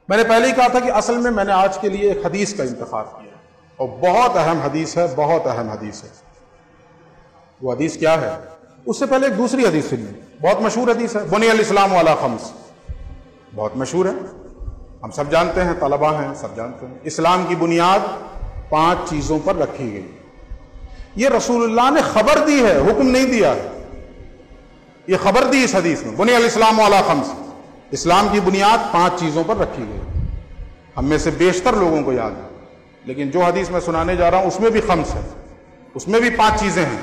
میں نے پہلے ہی کہا تھا کہ اصل میں نے آج کے لیے ایک حدیث کا انتخاب کیا اور بہت اہم حدیث ہے، بہت اہم حدیث ہے۔ وہ حدیث کیا ہے؟ اس سے پہلے ایک دوسری حدیث سنیے، بہت مشہور حدیث ہے، بنی الاسلام علی خمس، بہت مشہور ہے، ہم سب جانتے ہیں، طلباء ہیں سب جانتے ہیں۔ اسلام کی بنیاد 5 چیزوں پر رکھی گئی۔ یہ رسول اللہ نے خبر دی ہے، حکم نہیں دیا ہے، یہ خبر دی اس حدیث میں، بنی الاسلام علی خمس، اسلام کی بنیاد 5 چیزوں پر رکھی گئی۔ ہم میں سے بیشتر لوگوں کو یاد ہے، لیکن جو حدیث میں سنانے جا رہا ہوں اس میں بھی خمس ہے، اس میں بھی 5 چیزیں ہیں،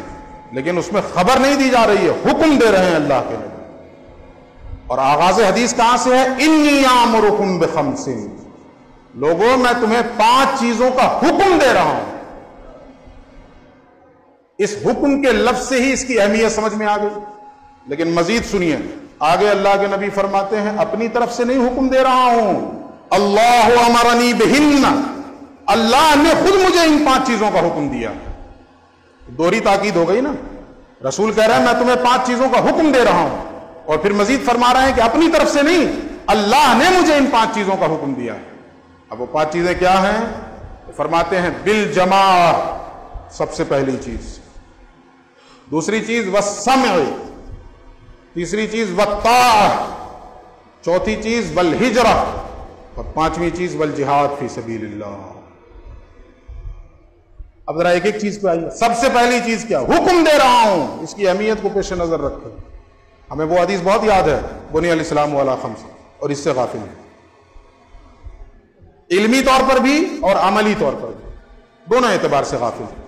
لیکن اس میں خبر نہیں دی جا رہی ہے، حکم دے رہے ہیں اللہ کے نبی۔ اور آغاز حدیث کہاں سے ہے؟ انی آمرکم بخمس، لوگوں میں تمہیں 5 چیزوں کا حکم دے رہا ہوں۔ اس حکم کے لفظ سے ہی اس کی اہمیت سمجھ میں آ گئی، لیکن مزید سنیے، آگے اللہ کے نبی فرماتے ہیں اپنی طرف سے نہیں حکم دے رہا ہوں، اللہ امرنی بہن، اللہ نے خود مجھے ان 5 چیزوں کا حکم دیا۔ دوہری تاکید ہو گئی نا، رسول کہہ رہے ہیں میں تمہیں 5 چیزوں کا حکم دے رہا ہوں، اور پھر مزید فرما رہے ہیں کہ اپنی طرف سے نہیں، اللہ نے مجھے ان 5 چیزوں کا حکم دیا۔ اب وہ 5 چیزیں کیا ہیں؟ فرماتے ہیں بالجماع، سب سے پہلی چیز، دوسری چیز والسمع، تیسری چیز والطاعہ، چوتھی چیز والہجرہ، اور 5ویں چیز والجہاد فی سبیل اللہ۔ اب ذرا ایک ایک چیز پہ آئیے۔ سب سے پہلی چیز کیا؟ حکم دے رہا ہوں، اس کی اہمیت کو پیش نظر رکھیں۔ ہمیں وہ حدیث بہت یاد ہے، بنی الاسلام علی خمس، اور اس سے غافل ہیں، علمی طور پر بھی اور عملی طور پر بھی، دونوں اعتبار سے غافل ہیں۔